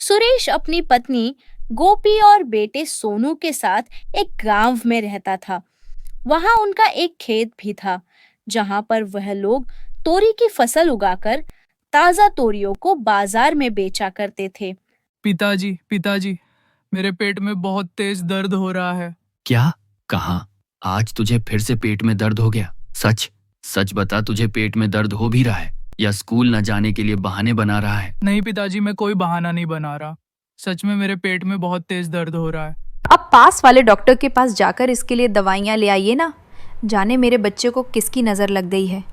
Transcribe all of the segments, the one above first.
सुरेश अपनी पत्नी गोपी और बेटे सोनू के साथ एक गांव में रहता था। वहां उनका एक खेत भी था, जहां पर वह लोग तोरी की फसल उगाकर ताजा तोरियों को बाजार में बेचा करते थे। पिताजी पिताजी, मेरे पेट में बहुत तेज दर्द हो रहा है। क्या? कहाँ? आज तुझे फिर से पेट में दर्द हो गया? सच सच बता, तुझे पेट में दर्द हो भी रहा है या स्कूल न जाने के लिए बहाने बना रहा है? नहीं पिताजी, मैं कोई बहाना नहीं बना रहा। सच में मेरे पेट में बहुत तेज दर्द हो रहा है। अब पास वाले डॉक्टर के पास जाकर इसके लिए दवाइयाँ ले आइए ना। जाने मेरे बच्चे को किसकी नज़र लग गई है,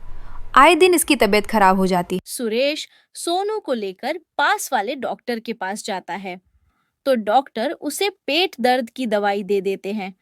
आए दिन इसकी तबीयत खराब हो जाती। सुरेश सोनू को लेकर पास वाले डॉक्टर के पास जाता है, तो डॉक्टर उसे पेट दर्द की दवाई दे देते हैं।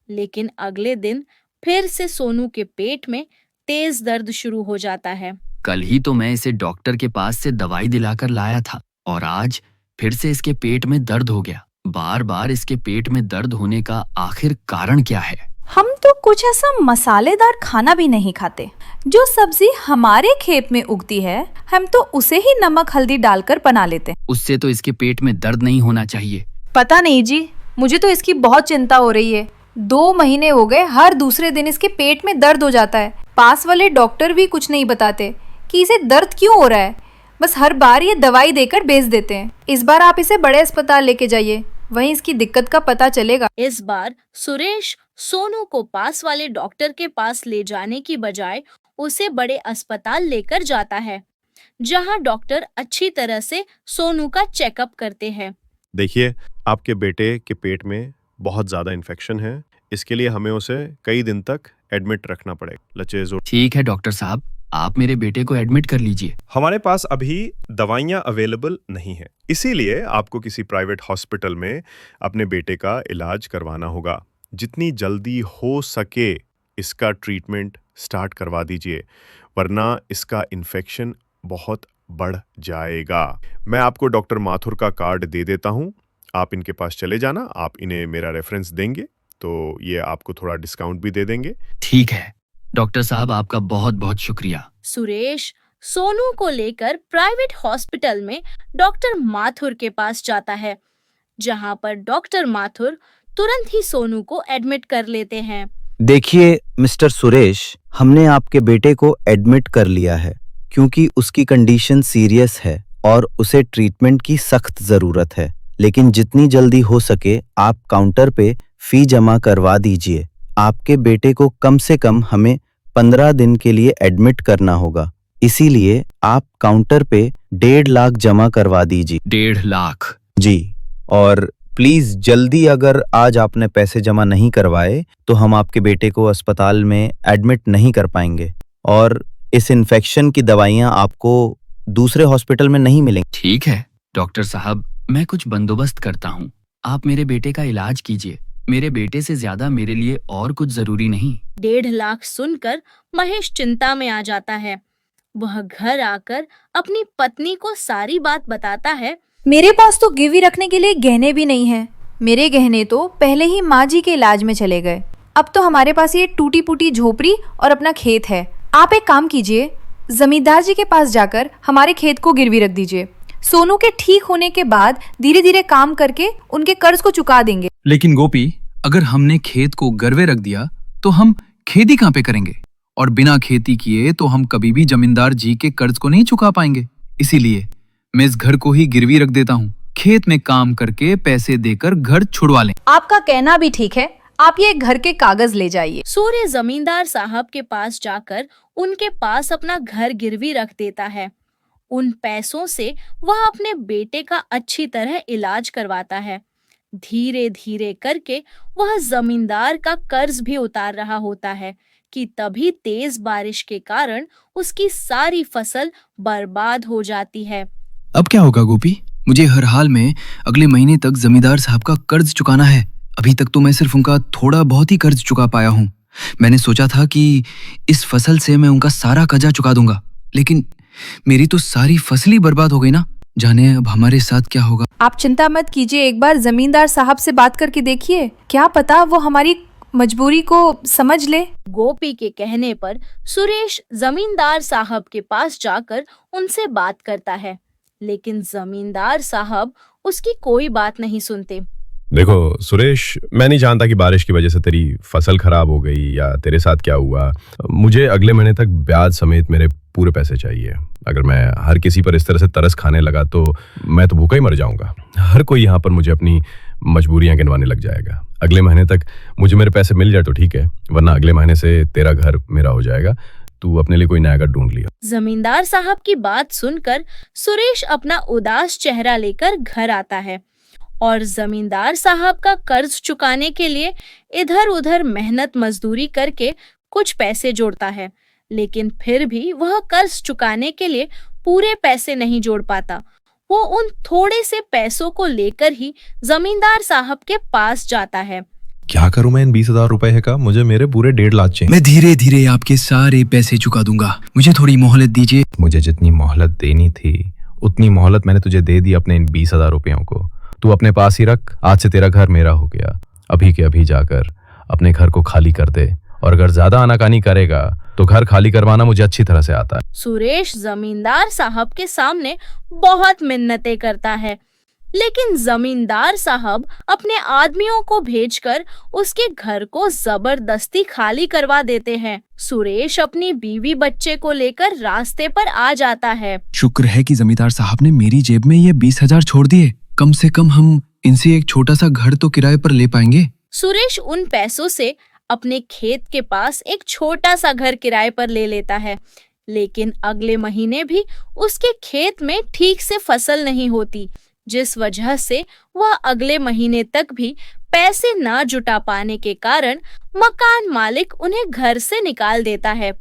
लेकिन अगले दिन फिर से सोनू के पेट में तेज दर्द शुरू हो जाता है। कल ही तो मैं इसे डॉक्टर के पास से दवाई दिलाकर लाया था और आज फिर से इसके पेट में दर्द हो गया। बार बार इसके पेट में दर्द होने का आखिर कारण क्या है? हम तो कुछ ऐसा मसालेदार खाना भी नहीं खाते। जो सब्जी हमारे खेत में उगती है, हम तो उसे ही नमक हल्दी डालकर बना लेते हैं। उससे तो इसके पेट में दर्द नहीं होना चाहिए। पता नहीं जी, मुझे तो इसकी बहुत चिंता हो रही है। 2 महीने हो गए, हर दूसरे दिन इसके पेट में दर्द हो जाता है। पास वाले डॉक्टर भी कुछ नहीं बताते कि इसे दर्द क्यों हो रहा है, बस हर बार ये दवाई देकर भेज देते हैं। इस बार आप इसे बड़े अस्पताल लेके जाइए, वहीं इसकी दिक्कत का पता चलेगा। इस बार सुरेश सोनू को पास वाले डॉक्टर के पास ले जाने की बजाय उसे बड़े अस्पताल लेकर जाता है, जहां डॉक्टर अच्छी तरह से सोनू का चेकअप करते हैं। देखिए, आपके बेटे के पेट में बहुत ज़्यादा इन्फेक्शन है। इसके लिए हमें उसे कई दिन तक एडमिट रखना पड़ेगा। लचेज़ ठीक है डॉक्टर साहब, आप मेरे बेटे को एडमिट कर लीजिए। हमारे पास अभी दवाइयाँ अवेलेबल नहीं है, इसीलिए आपको किसी प्राइवेट हॉस्पिटल में अपने बेटे का इलाज करवाना होगा। जितनी जल्दी हो सके इसका ट्रीटमेंट स्टार्ट करवा दीजिए, वरना इसका इन्फेक्शन बहुत बढ़ जाएगा। मैं आपको डॉक्टर माथुर का कार्ड दे देता हूँ, आप इनके पास चले जाना। आप इन्हें मेरा रेफरेंस देंगे तो ये आपको थोड़ा डिस्काउंट भी दे देंगे। ठीक है डॉक्टर साहब, आपका बहुत बहुत शुक्रिया। सुरेश सोनू को लेकर प्राइवेट हॉस्पिटल में डॉक्टर माथुर के पास जाता है, जहां पर डॉक्टर माथुर तुरंत ही सोनू को एडमिट कर लेते हैं। देखिए मिस्टर सुरेश, हमने आपके बेटे को एडमिट कर लिया है क्योंकि उसकी कंडीशन सीरियस है और उसे ट्रीटमेंट की सख्त ज़रूरत है। लेकिन जितनी जल्दी हो सके आप काउंटर पे फी जमा करवा दीजिए। आपके बेटे को कम से कम हमें 15 दिन के लिए एडमिट करना होगा, इसीलिए आप काउंटर पे 1.5 लाख जमा करवा दीजिए। 1.5 लाख? जी, और प्लीज जल्दी, अगर आज आपने पैसे जमा नहीं करवाए तो हम आपके बेटे को अस्पताल में एडमिट नहीं कर पाएंगे और इस इन्फेक्शन की दवाइयाँ आपको दूसरे हॉस्पिटल में नहीं मिलेंगी। ठीक है डॉक्टर साहब, मैं कुछ बंदोबस्त करता हूँ। आप मेरे बेटे का इलाज कीजिए। मेरे बेटे से ज्यादा मेरे लिए और कुछ जरूरी नहीं। 1.5 लाख सुनकर महेश चिंता में आ जाता है। वह घर आकर अपनी पत्नी को सारी बात बताता है। मेरे पास तो गिरवी रखने के लिए गहने भी नहीं है। मेरे गहने तो पहले ही माँ जी के इलाज में चले गए। अब तो हमारे पास ये टूटी फूटी झोपड़ी और अपना खेत है। आप एक काम कीजिए, जमींदार जी के पास जाकर हमारे खेत को गिरवी रख दीजिए। सोनू के ठीक होने के बाद धीरे धीरे काम करके उनके कर्ज को चुका देंगे। लेकिन गोपी, अगर हमने खेत को गिरवे रख दिया तो हम खेती कहाँ पे करेंगे, और बिना खेती किए तो हम कभी भी जमींदार जी के कर्ज को नहीं चुका पाएंगे। इसीलिए मैं इस घर को ही गिरवी रख देता हूँ। खेत में काम करके पैसे देकर घर छुड़वा लें। आपका कहना भी ठीक है, आप ये घर के कागज ले जाइए। सूर्य जमींदार साहब के पास जाकर उनके पास अपना घर गिरवी रख देता है। उन पैसों से वह अपने बेटे का अच्छी तरह इलाज करवाता है। धीरे धीरे करके वह जमींदार का कर्ज भी उतार रहा होता है कि तभी तेज बारिश के कारण उसकी सारी फसल बर्बाद हो जाती है। अब क्या होगा गोपी? मुझे हर हाल में अगले महीने तक जमींदार साहब का कर्ज चुकाना है। अभी तक तो मैं सिर्फ उनका थोड़ा बहुत ही कर्ज चुका पाया हूँ। मैंने सोचा था कि इस फसल से मैं उनका सारा कर्जा चुका दूंगा, लेकिन मेरी तो सारी फसली बर्बाद हो गई ना। जाने अब हमारे साथ क्या होगा। आप चिंता मत कीजिए, एक बार जमींदार साहब से बात करके देखिए, क्या पता वो हमारी मजबूरी को समझ ले। गोपी के कहने पर सुरेश जमींदार साहब के पास जाकर उनसे बात करता है, लेकिन जमींदार साहब उसकी कोई बात नहीं सुनते। देखो सुरेश, मैं नहीं जानता कि बारिश की वजह से तेरी फसल खराब हो गई या तेरे साथ क्या हुआ। मुझे अगले महीने तक ब्याज समेत मेरे पूरे पैसे चाहिए। अगर मैं हर किसी पर इस तरह से तरस खाने लगा तो मैं तो भूखा ही मर जाऊंगा। हर कोई यहाँ पर मुझे अपनी मजबूरियां गिनवाने लग जाएगा। अगले महीने तक मुझे मेरे पैसे मिल जाए तो ठीक है, वरना अगले महीने से तेरा घर मेरा हो जाएगा। तू अपने लिए कोई नया घर ढूंढ लिया। जमींदार साहब की बात सुनकर सुरेश अपना उदास चेहरा लेकर घर आता है और जमींदार साहब का कर्ज चुकाने के लिए इधर उधर मेहनत मजदूरी करके कुछ पैसे जोड़ता है, लेकिन फिर भी वह कर्ज चुकाने के लिए पूरे पैसे नहीं जोड़ पाता। वो उन थोड़े से पैसों को लेकर ही जमींदार साहब के पास जाता है। क्या करूं मैं इन 20,000 रुपए का? मुझे मेरे पूरे 1.5 लाख चाहिए। मैं धीरे धीरे आपके सारे पैसे चुका दूंगा, मुझे थोड़ी मोहलत दीजिए। मुझे जितनी मोहलत देनी थी उतनी मोहलत मैंने तुझे दे दी अपने इन 20,000 रुपयों को। तू अपने पास ही रख, आज से तेरा घर मेरा हो गया। अभी के अभी जाकर अपने घर को खाली कर दे, और अगर ज्यादा आनाकानी करेगा तो घर खाली करवाना मुझे अच्छी तरह से आता है। सुरेश जमींदार साहब के सामने बहुत मिन्नतें करता है, लेकिन जमींदार साहब अपने आदमियों को भेजकर उसके घर को जबरदस्ती खाली करवा देते हैं। सुरेश अपनी बीवी बच्चे को लेकर रास्ते पर आ जाता है। शुक्र है कि जमींदार साहब ने मेरी जेब में ये 20,000 छोड़ दिए। कम से कम हम इनसे एक छोटा सा घर तो किराए पर ले पाएंगे। सुरेश उन पैसों से अपने खेत के पास एक छोटा सा घर किराए पर ले लेता है, लेकिन अगले महीने भी उसके खेत में ठीक से फसल नहीं होती, जिस वजह से वह अगले महीने तक भी पैसे ना जुटा पाने के कारण मकान मालिक उन्हें घर से निकाल देता है।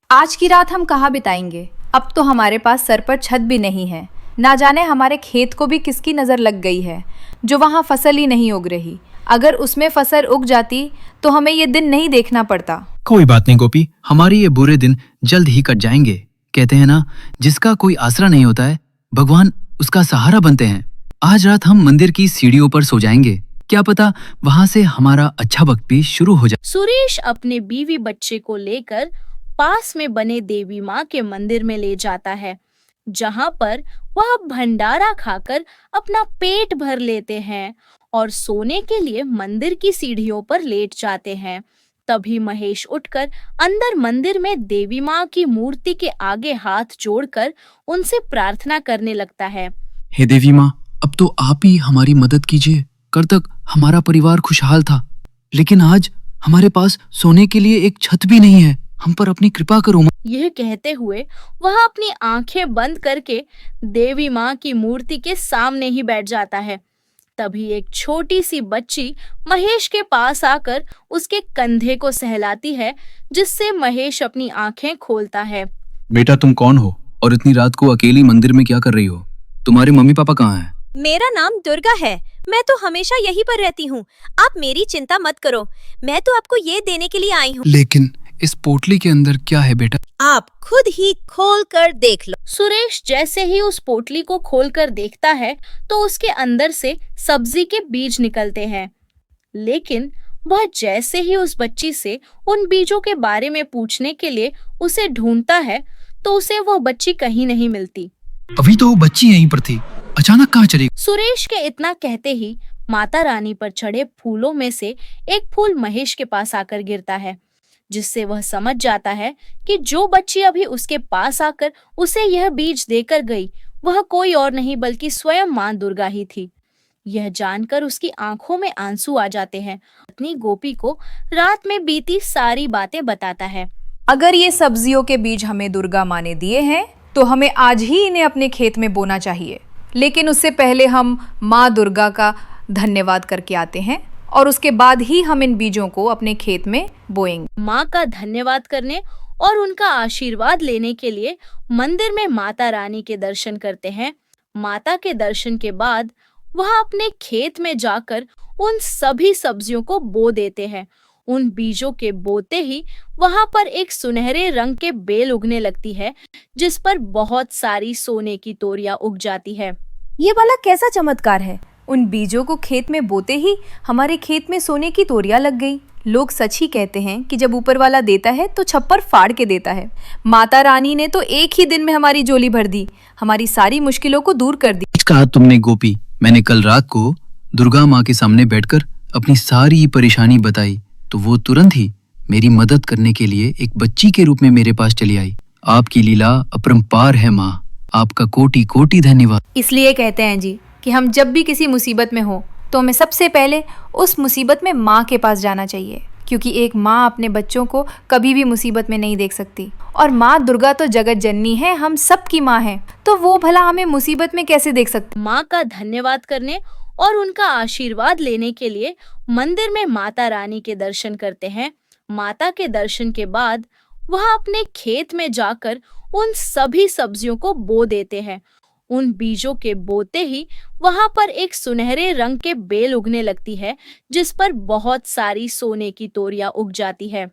आज की रात हम कहाँ बिताएंगे? अब तो हमारे पास सर पर छत भी नहीं है। ना जाने हमारे खेत को भी किसकी नजर लग गई है जो वहाँ फसल ही नहीं उग रही। अगर उसमें फसल उग जाती तो हमें ये दिन नहीं देखना पड़ता। कोई बात नहीं गोपी, हमारे ये बुरे दिन जल्द ही कट जाएंगे। कहते हैं ना, जिसका कोई आसरा नहीं होता है भगवान उसका सहारा बनते हैं। आज रात हम मंदिर की सीढ़ियों पर सो जाएंगे, क्या पता वहाँ से हमारा अच्छा वक्त भी शुरू हो जाए। सुरेश अपने बीवी बच्चे को लेकर पास में बने देवी माँ के मंदिर में ले जाता है, जहाँ पर वह भंडारा खाकर अपना पेट भर लेते हैं और सोने के लिए मंदिर की सीढ़ियों पर लेट जाते हैं। तभी महेश उठकर अंदर मंदिर में देवी माँ की मूर्ति के आगे हाथ जोड़कर उनसे प्रार्थना करने लगता है। हे देवी माँ, अब तो आप ही हमारी मदद कीजिए। कल तक हमारा परिवार खुशहाल था, लेकिन आज हमारे पास सोने के लिए एक छत भी नहीं है। हम पर अपनी कृपा करो माँ। यह कहते हुए वह अपनी आंखें बंद करके देवी माँ की मूर्ति के सामने ही बैठ जाता है। तभी एक छोटी सी बच्ची महेश के पास आकर उसके कंधे को सहलाती है, जिससे महेश अपनी आंखें खोलता है। बेटा, तुम कौन हो और इतनी रात को अकेली मंदिर में क्या कर रही हो? तुम्हारे मम्मी पापा कहाँ हैं? मेरा नाम दुर्गा है। मैं तो हमेशा यहीं पर रहती हूँ। आप मेरी चिंता मत करो, मैं तो आपको ये देने के लिए आई हूँ। लेकिन इस पोटली के अंदर क्या है बेटा? आप खुद ही खोल कर देख लो। सुरेश जैसे ही उस पोटली को खोलकर देखता है तो उसके अंदर से सब्जी के बीज निकलते हैं, लेकिन वह जैसे ही उस बच्ची से उन बीजों के बारे में पूछने के लिए उसे ढूंढता है तो उसे वह बच्ची कहीं नहीं मिलती। अभी तो वो बच्ची यहीं पर थी, अचानक कहाँ चली? सुरेश के इतना कहते ही माता रानी पर चढ़े फूलों में से एक फूल महेश के पास आकर गिरता है, जिससे वह समझ जाता है कि जो बच्ची अभी उसके पास आकर उसे यह बीज देकर गई वह कोई और नहीं बल्कि स्वयं मां दुर्गा ही थी। यह जानकर उसकी आंखों में आंसू आ जाते हैं। पत्नी गोपी को रात में बीती सारी बातें बताता है। अगर ये सब्जियों के बीज हमें दुर्गा माँ ने दिए हैं तो हमें आज ही इन्हें अपने खेत में बोना चाहिए, लेकिन उससे पहले हम माँ दुर्गा का धन्यवाद करके आते हैं और उसके बाद ही हम इन बीजों को अपने खेत में बोएंगे। माँ का धन्यवाद करने और उनका आशीर्वाद लेने के लिए मंदिर में माता रानी के दर्शन करते हैं। माता के दर्शन के बाद वह अपने खेत में जाकर उन सभी सब्जियों को बो देते हैं। उन बीजों के बोते ही वहां पर एक सुनहरे रंग के बेल उगने लगती है, जिस पर बहुत सारी सोने की तोरियां उग जाती है। ये वाला कैसा चमत्कार है? उन बीजों को खेत में बोते ही हमारे खेत में सोने की तोरियां लग गई। लोग सच ही कहते हैं कि जब ऊपर वाला देता है तो छप्पर फाड़ के देता है। माता रानी ने तो एक ही दिन में हमारी झोली भर दी, हमारी सारी मुश्किलों को दूर कर दी। सच कहा तुमने गोपी। मैंने कल रात को दुर्गा माँ के सामने बैठकर अपनी सारी परेशानी बताई तो वो तुरंत ही मेरी मदद करने के लिए एक बच्ची के रूप में मेरे पास चली आई। आपकी लीला अपरंपार है माँ, आपका कोटि कोटि धन्यवाद। इसलिए कहते हैं जी कि हम जब भी किसी मुसीबत में हो तो हमें सबसे पहले उस मुसीबत में माँ के पास जाना चाहिए, क्योंकि एक माँ अपने बच्चों को कभी भी मुसीबत में नहीं देख सकती। और माँ दुर्गा तो जगत जननी है, हम सबकी माँ है, तो वो भला हमें मुसीबत में कैसे देख सकती। माँ का धन्यवाद करने और उनका आशीर्वाद लेने के लिए मंदिर में माता रानी के दर्शन करते हैं। माता के दर्शन के बाद वह अपने खेत में जाकर उन सभी सब्जियों को बो देते हैं। उन बीजों के बोते ही वहां पर एक सुनहरे रंग के बेल उगने लगती है, जिस पर बहुत सारी सोने की तोरियां उग जाती है।